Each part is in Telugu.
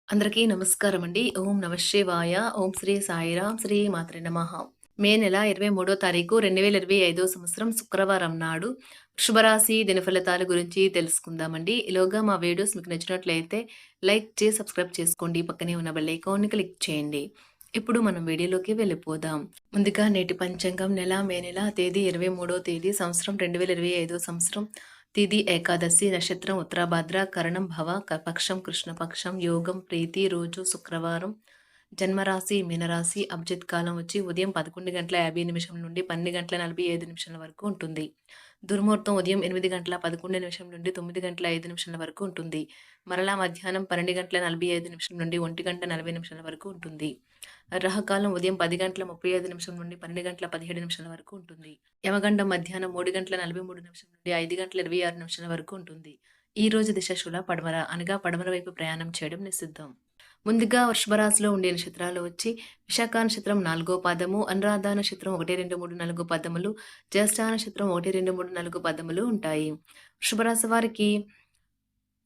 అందరికీ నమస్కారం అండి. ఓం నమ శివాయ. ఓం శ్రీ సాయిరాం. శ్రీ మాత్రే నమః. మే నెల 23 తారీఖు 2025 సంవత్సరం శుక్రవారం నాడు శుభరాశి దినఫలితాల గురించి తెలుసుకుందామండి. ఈలోగా మా వీడియోస్ మీకు నచ్చినట్లయితే లైక్ చేసి సబ్స్క్రైబ్ చేసుకోండి. పక్కనే ఉన్న బెల్ ఐకాన్‌ని క్లిక్ చేయండి. ఇప్పుడు మనం వీడియోలోకి వెళ్ళిపోదాం. ముందుగా నేటి పంచాంగం మే నెల తేదీ 23వ తేదీ సంవత్సరం 2025 సంవత్సరం తిథి ఏకాదశి నక్షత్రం ఉత్తరాభాద్ర కరణం భవ పక్షం కృష్ణపక్షం యోగం ప్రీతి రోజు శుక్రవారం జన్మరాశి మీనరాశి అభిజిత్ కాలం వచ్చి ఉదయం 11:50 నుండి 12:45 వరకు ఉంటుంది. దుర్ముహూర్తం ఉదయం 8:11 నుండి 9:05 వరకు ఉంటుంది. మరలా మధ్యాహ్నం 12:45 నుండి 1:40 వరకు ఉంటుంది. రాహుకాలం ఉదయం 10:35 నుండి 12:17 వరకు ఉంటుంది. యమగండం మధ్యాహ్నం 3:43 నుండి 5:26 వరకు ఉంటుంది. ఈ రోజు దిశ శూల పడమర అనగా పడమర వైపు ప్రయాణం చేయడం నిషిద్ధం. ముందుగా వృషభ రాశిలో ఉండే నక్షత్రాలు వచ్చి విశాఖ నక్షత్రం 4వ పాదము, అనురాధ నక్షత్రం 1, 2, 3, 4 పదములు, జ్యేష్ఠ నక్షత్రం 1, 2, 3, 4 పదములు ఉంటాయి. వృషభ రాశి వారికి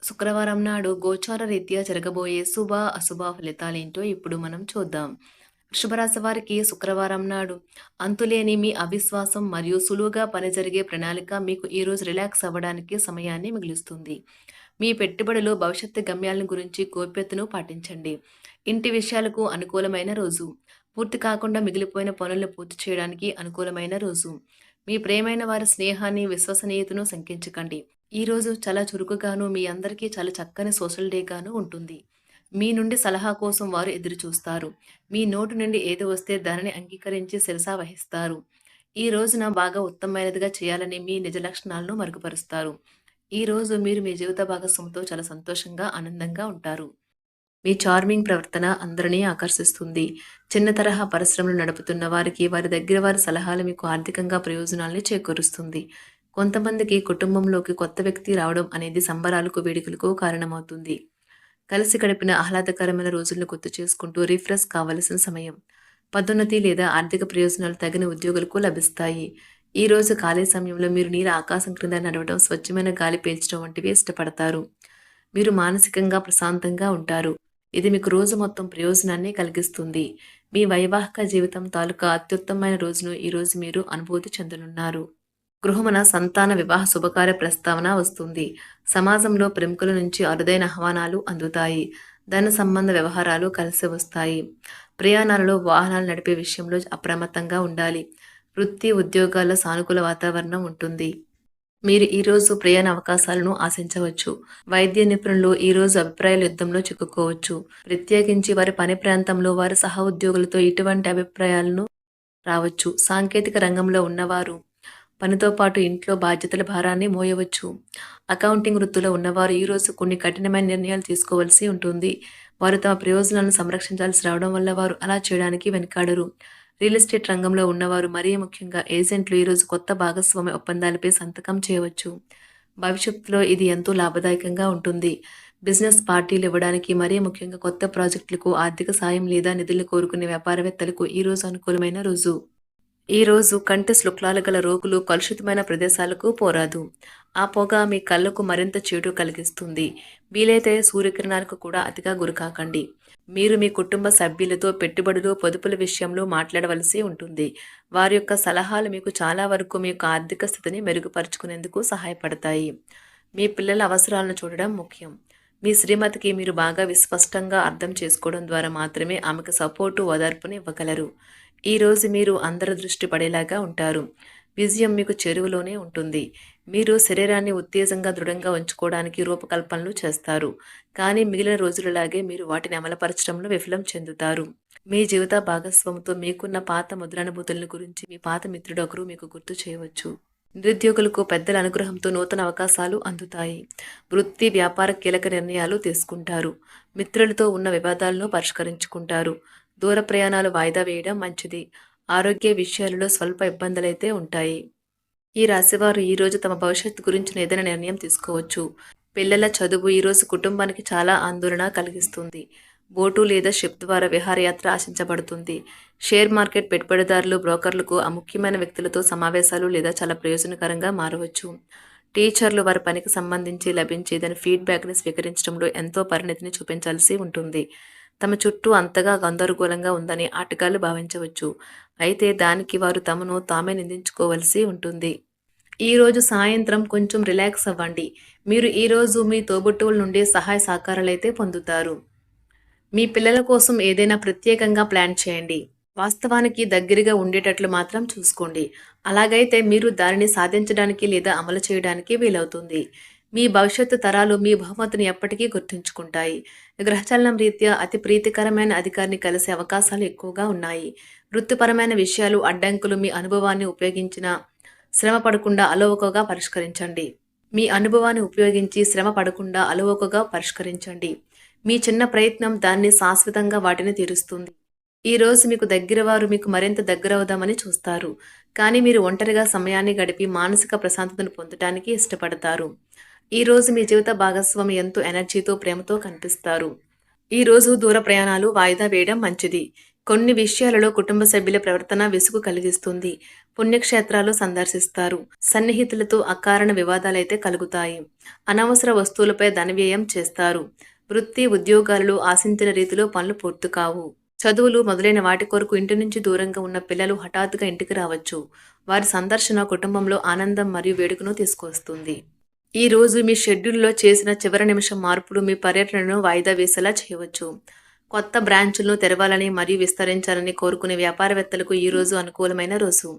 శుక్రవారం నాడు గోచార రీత్యా జరగబోయే శుభ అశుభ ఫలితాలేంటో ఇప్పుడు మనం చూద్దాం. వృషభరాశి వారికి శుక్రవారం నాడు అంతులేని మీ అవిశ్వాసం మరియు సులువుగా పని జరిగే ప్రణాళిక మీకు ఈరోజు రిలాక్స్ అవ్వడానికి సమయాన్ని మిగులుస్తుంది. మీ పెట్టుబడులు భవిష్యత్తు గమ్యాలను గురించి గోప్యతను పాటించండి. ఇంటి విషయాలకు అనుకూలమైన రోజు. పూర్తి కాకుండా మిగిలిపోయిన పనులను పూర్తి చేయడానికి అనుకూలమైన రోజు. మీ ప్రేమైన వారి స్నేహాన్ని విశ్వసనీయతను శంకించకండి. ఈ రోజు చాలా చురుకుగాను మీ అందరికీ చాలా చక్కని సోషల్ డేగాను ఉంటుంది. మీ నుండి సలహా కోసం వారు ఎదురు చూస్తారు. మీ నోటి నుండి ఏది వస్తే దానిని అంగీకరించి శిరసా వహిస్తారు. ఈ రోజున బాగా ఉత్తమమైనదిగా చేయాలని మీ నిజ లక్షణాలను మరుగుపరుస్తారు. ఈ రోజు మీరు మీ జీవిత భాగస్వామితో చాలా సంతోషంగా ఆనందంగా ఉంటారు. మీ చార్మింగ్ ప్రవర్తన అందరినీ ఆకర్షిస్తుంది. చిన్న తరహా పరిశ్రమలు నడుపుతున్న వారికి వారి దగ్గర వారి సలహాలు మీకు ఆర్థికంగా ప్రయోజనాల్ని చేకూరుస్తుంది. కొంతమందికి కుటుంబంలోకి కొత్త వ్యక్తి రావడం అనేది సంబరాలకు వేడుకలకు కారణమవుతుంది. కలిసి గడిపిన ఆహ్లాదకరమైన రోజులను గుర్తు చేసుకుంటూ రిఫ్రెష్ కావలసిన సమయం. పదోన్నతి లేదా ఆర్థిక ప్రయోజనాలు తగిన ఉద్యోగులకు లభిస్తాయి. ఈ రోజు ఖాళీ సమయంలో మీరు నీరు ఆకాశం క్రింద నడవడం, స్వచ్ఛమైన గాలి పీల్చడం వంటివి ఇష్టపడతారు. మీరు మానసికంగా ప్రశాంతంగా ఉంటారు. ఇది మీకు రోజు మొత్తం ప్రయోజనాన్ని కలిగిస్తుంది. మీ వైవాహిక జీవితం తాలూకా అత్యుత్తమమైన రోజును ఈరోజు మీరు అనుభూతి చెందనున్నారు. గృహమున సంతాన వివాహ శుభకార్య ప్రస్తావన వస్తుంది. సమాజంలో ప్రముఖుల నుంచి అరుదైన ఆహ్వానాలు అందుతాయి. ధన సంబంధ వ్యవహారాలు కలిసి వస్తాయి. ప్రయాణాలలో వాహనాలు నడిపే విషయంలో అప్రమత్తంగా ఉండాలి. వృత్తి ఉద్యోగాల్లో సానుకూల వాతావరణం ఉంటుంది. మీరు ఈరోజు ప్రయాణ అవకాశాలను ఆశించవచ్చు. వైద్య నిపుణులు ఈరోజు అభిప్రాయాల యుద్ధంలో చిక్కుకోవచ్చు. ప్రత్యేకించి వారి పని ప్రాంతంలో వారి సహ ఉద్యోగులతో ఇటువంటి అభిప్రాయాలను రావచ్చు. సాంకేతిక రంగంలో ఉన్నవారు పనితో పాటు ఇంట్లో బాధ్యతల భారాన్ని మోయవచ్చు. అకౌంటింగ్ వృత్తిలో ఉన్నవారు ఈరోజు కొన్ని కఠినమైన నిర్ణయాలు తీసుకోవాల్సి ఉంటుంది. వారు తమ ప్రయోజనాలను సంరక్షించాల్సి రావడం వల్ల వారు అలా చేయడానికి వెనుకాడరు. రియల్ ఎస్టేట్ రంగంలో ఉన్నవారు మరీ ముఖ్యంగా ఏజెంట్లు ఈరోజు కొత్త భాగస్వామ్య ఒప్పందాలపై సంతకం చేయవచ్చు. భవిష్యత్తులో ఇది ఎంతో లాభదాయకంగా ఉంటుంది. బిజినెస్ పార్టీలు ఇవ్వడానికి మరీ ముఖ్యంగా కొత్త ప్రాజెక్టులకు ఆర్థిక సాయం లేదా నిధులు కోరుకునే వ్యాపారవేత్తలకు ఈరోజు అనుకూలమైన రోజు. ఈ రోజు కంటి శుక్లాలు గల రోగులు కలుషితమైన ప్రదేశాలకు పోరాదు. ఆ పొగ మీ కళ్ళకు మరింత చేటు కలిగిస్తుంది. వీలైతే సూర్యకిరణాలకు కూడా అతిగా గురికాకండి. మీరు మీ కుటుంబ సభ్యులతో పెట్టుబడులు పొదుపుల విషయంలో మాట్లాడవలసి ఉంటుంది. వారి యొక్క సలహాలు మీకు చాలా వరకు మీ యొక్క ఆర్థిక స్థితిని మెరుగుపరుచుకునేందుకు సహాయపడతాయి. మీ పిల్లల అవసరాలను చూడడం ముఖ్యం. మీ శ్రీమతికి మీరు బాగా విస్పష్టంగా అర్థం చేసుకోవడం ద్వారా మాత్రమే ఆమెకు సపోర్టు ఓదార్పుని ఇవ్వగలరు. ఈ రోజు మీరు అందరి దృష్టి పడేలాగా ఉంటారు. విజయం మీకు చెరువులోనే ఉంటుంది. మీరు శరీరాన్ని ఉత్తేజంగా దృఢంగా ఉంచుకోవడానికి రూపకల్పనలు చేస్తారు. కానీ మిగిలిన రోజులలాగే మీరు వాటిని అమలుపరచడంలో విఫలం చెందుతారు. మీ జీవిత భాగస్వామితో మీకున్న పాత ముద్రానుభూతుల గురించి మీ పాత మిత్రుడు ఒకరు మీకు గుర్తు చేయవచ్చు. నిరుద్యోగులకు పెద్దల అనుగ్రహంతో నూతన అవకాశాలు అందుతాయి. వృత్తి వ్యాపార కీలక నిర్ణయాలు తీసుకుంటారు. మిత్రులతో ఉన్న వివాదాలను పరిష్కరించుకుంటారు. దూర ప్రయాణాలు వాయిదా వేయడం మంచిది. ఆరోగ్య విషయాలలో స్వల్ప ఇబ్బందులైతే ఉంటాయి. ఈ రాశివారు ఈరోజు తమ భవిష్యత్తు గురించిన ఏదైనా నిర్ణయం తీసుకోవచ్చు. పిల్లల చదువు ఈరోజు కుటుంబానికి చాలా ఆందోళన కలిగిస్తుంది. బోటు లేదా షిప్ ద్వారా విహారయాత్ర ఆశించబడుతుంది. షేర్ మార్కెట్ పెట్టుబడిదారులు బ్రోకర్లకు ఆ ముఖ్యమైన వ్యక్తులతో సమావేశాలు లేదా చాలా ప్రయోజనకరంగా మారవచ్చు. టీచర్లు వారి పనికి సంబంధించి లభించే దాని ఫీడ్‌బ్యాక్‌ని స్వీకరించడంలో ఎంతో పరిణతిని చూపించాల్సి ఉంటుంది. తమ చుట్టూ అంతగా గందరగోళంగా ఉందని ఆటగాళ్లు భావించవచ్చు. అయితే దానికి వారు తమను తామే నిందించుకోవలసి ఉంటుంది. ఈరోజు సాయంత్రం కొంచెం రిలాక్స్ అవ్వండి. మీరు ఈరోజు మీ తోబుట్టువుల నుండి సహాయ సహకారాలైతే పొందుతారు. మీ పిల్లల కోసం ఏదైనా ప్రత్యేకంగా ప్లాన్ చేయండి. వాస్తవానికి దగ్గరగా ఉండేటట్లు మాత్రం చూసుకోండి. అలాగైతే మీరు దానిని సాధించడానికి లేదా అమలు చేయడానికి వీలవుతుంది. మీ భవిష్యత్తు తరాలు మీ బహుమతిని ఎప్పటికీ గుర్తుంచుకుంటాయి. గ్రహచలనం రీత్యా అతి ప్రీతికరమైన అధికారిని కలిసే అవకాశాలు ఎక్కువగా ఉన్నాయి. వృత్తిపరమైన విషయాలు అడ్డంకులు మీ అనుభవాన్ని ఉపయోగించిన శ్రమ పడకుండా అలవోకగా పరిష్కరించండి. మీ అనుభవాన్ని ఉపయోగించి శ్రమ పడకుండా అలవోకగా పరిష్కరించండి. మీ చిన్న ప్రయత్నం దాన్ని శాశ్వతంగా వాటిని తీరుస్తుంది. ఈ రోజు మీకు దగ్గర వారు మీకు మరింత దగ్గరవుదామని చూస్తారు. కానీ మీరు ఒంటరిగా సమయాన్ని గడిపి మానసిక ప్రశాంతతను పొందటానికి ఇష్టపడతారు. ఈ రోజు మీ జీవిత భాగస్వామి ఎంతో ఎనర్జీతో ప్రేమతో కనిపిస్తారు. ఈ రోజు దూర ప్రయాణాలు వాయిదా వేయడం మంచిది. కొన్ని విషయాలలో కుటుంబ సభ్యుల ప్రవర్తన విసుగు కలిగిస్తుంది. పుణ్యక్షేత్రాలు సందర్శిస్తారు. సన్నిహితులతో అకారణ వివాదాలైతే కలుగుతాయి. అనవసర వస్తువులపై ధనవ్యయం చేస్తారు. వృత్తి ఉద్యోగాలలో ఆశించిన రీతిలో పనులు పూర్తి కావు. చదువులు మొదలైన వాటి కొరకు ఇంటి నుంచి దూరంగా ఉన్న పిల్లలు హఠాత్తుగా ఇంటికి రావచ్చు. వారి సందర్శన కుటుంబంలో ఆనందం మరియు వేడుకను తీసుకొస్తుంది. ఈ రోజు మీ షెడ్యూల్లో చేసిన చివరి నిమిషం మార్పులు మీ పర్యటనను వాయిదా వేసేలా చేయవచ్చు. కొత్త బ్రాంచులను తెరవాలని మరియు విస్తరించాలని కోరుకునే వ్యాపారవేత్తలకు ఈ రోజు అనుకూలమైన రోజు.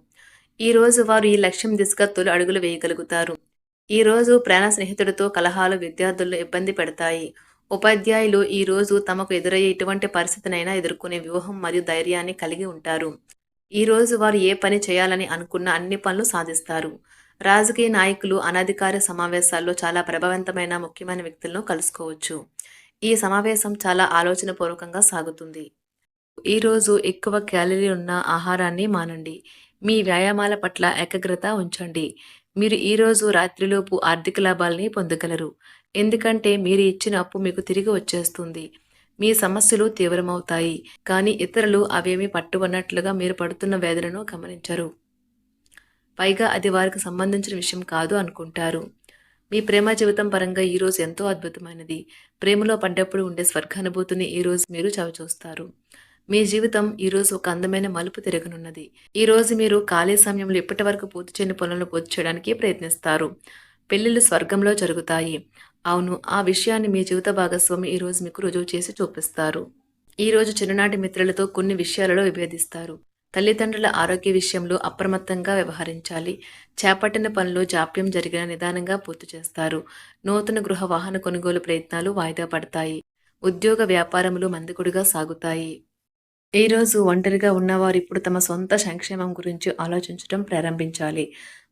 ఈ రోజు వారు ఈ లక్ష్యం దిశగా తొలి అడుగులు వేయగలుగుతారు. ఈ రోజు ప్రాణ స్నేహితుడితో కలహాలు విద్యార్థులను ఇబ్బంది పెడతాయి. ఉపాధ్యాయులు ఈ రోజు తమకు ఎదురయ్యే ఎటువంటి పరిస్థితినైనా ఎదుర్కొనే వ్యూహం మరియు ధైర్యాన్ని కలిగి ఉంటారు. ఈ రోజు వారు ఏ పని చేయాలని అనుకున్న అన్ని పనులు సాధిస్తారు. రాజకీయ నాయకులు అనధికార సమావేశాల్లో చాలా ప్రభావవంతమైన ముఖ్యమైన వ్యక్తులను కలుసుకోవచ్చు. ఈ సమావేశం చాలా ఆలోచనపూర్వకంగా సాగుతుంది. ఈరోజు ఎక్కువ క్యాలరీ ఉన్న ఆహారాన్ని మానండి. మీ వ్యాయామాల పట్ల ఏకాగ్రత ఉంచండి. మీరు ఈరోజు రాత్రిలోపు ఆర్థిక లాభాల్ని పొందగలరు. ఎందుకంటే మీరు ఇచ్చిన అప్పు మీకు తిరిగి వచ్చేస్తుంది. మీ సమస్యలు తీవ్రమవుతాయి. కానీ ఇతరులు అవేమీ పట్టువన్నట్లుగా మీరు పడుతున్న వేదనను గమనించరు. పైగా అది వారికి సంబంధించిన విషయం కాదు అనుకుంటారు. మీ ప్రేమ జీవితం పరంగా ఈరోజు ఎంతో అద్భుతమైనది. ప్రేమలో పడ్డప్పుడు ఉండే స్వర్గానుభూతిని ఈరోజు మీరు చవిచూస్తారు. మీ జీవితం ఈరోజు ఒక అందమైన మలుపు తిరగనున్నది. ఈరోజు మీరు ఖాళీ సమయంలో ఇప్పటి వరకు పూర్తి చేయని పనులను పూర్తి చేయడానికి ప్రయత్నిస్తారు. పెళ్లిళ్ళు స్వర్గంలో జరుగుతాయి. అవును, ఆ విషయాన్ని మీ జీవిత భాగస్వామి ఈరోజు మీకు రుజువు చేసి చూపిస్తారు. ఈరోజు చిన్ననాటి మిత్రులతో కొన్ని విషయాలలో విభేదిస్తారు. తల్లిదండ్రుల ఆరోగ్య విషయంలో అప్రమత్తంగా వ్యవహరించాలి. చేపట్టిన పనులు జాప్యం జరిగిన నిదానంగా పూర్తి చేస్తారు. నూతన గృహ వాహన కొనుగోలు ప్రయత్నాలు వాయిదా పడతాయి. ఉద్యోగ వ్యాపారములు మందకొడిగా సాగుతాయి. ఈరోజు ఒంటరిగా ఉన్నవారు ఇప్పుడు తమ సొంత సంక్షేమం గురించి ఆలోచించడం ప్రారంభించాలి.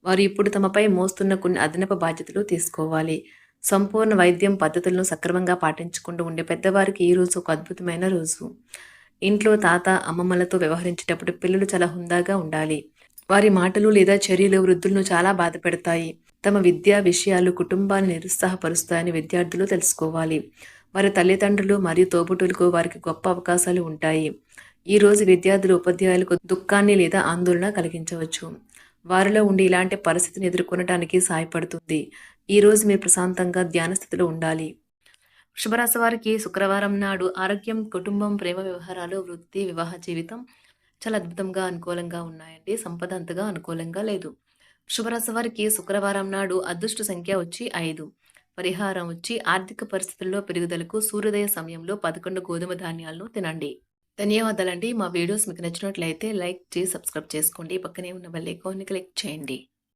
వారు ఇప్పుడు తమపై మోస్తున్న కొన్ని అదనపు బాధ్యతలు తీసుకోవాలి. సంపూర్ణ వైద్యం పద్ధతులను సక్రమంగా పాటించకుండా ఉండే పెద్దవారికి ఈ రోజు ఒక అద్భుతమైన రోజు. ఇంట్లో తాత అమ్మమ్మలతో వ్యవహరించేటప్పుడు పిల్లలు చాలా హుందాగా ఉండాలి. వారి మాటలు లేదా చర్యలు వృద్ధులను చాలా బాధపెడతాయి. తమ విద్యా విషయాలు కుటుంబాన్ని నిరుత్సాహపరుస్తాయని విద్యార్థులు తెలుసుకోవాలి. వారి తల్లిదండ్రులు మరియు తోబుట్టులకు వారికి గొప్ప అవకాశాలు ఉంటాయి. ఈ రోజు విద్యార్థులు ఉపాధ్యాయులకు దుఃఖాన్ని లేదా ఆందోళన కలిగించవచ్చు. వారిలో ఉండి ఇలాంటి పరిస్థితిని ఎదుర్కొనడానికి సహాయపడుతుంది. ఈ రోజు మీరు ప్రశాంతంగా ధ్యాన స్థితిలో ఉండాలి. వృషభరాశి వారికి శుక్రవారం నాడు ఆరోగ్యం, కుటుంబం, ప్రేమ వ్యవహారాలు, వృత్తి, వివాహ జీవితం చాలా అద్భుతంగా అనుకూలంగా ఉన్నాయండి. సంపద అంతగా అనుకూలంగా లేదు. వృషభరాశి వారికి శుక్రవారం నాడు అదృష్ట సంఖ్య వచ్చి 5. పరిహారం వచ్చి ఆర్థిక పరిస్థితుల్లో పెరుగుదలకు సూర్యోదయ సమయంలో 11 గోధుమ ధాన్యాలను తినండి. ధన్యవాదాలండి. మా వీడియోస్ మీకు నచ్చినట్లయితే లైక్ చేసి సబ్స్క్రైబ్ చేసుకోండి. పక్కనే ఉన్న బెల్ ఐకాన్ని క్లిక్ చేయండి.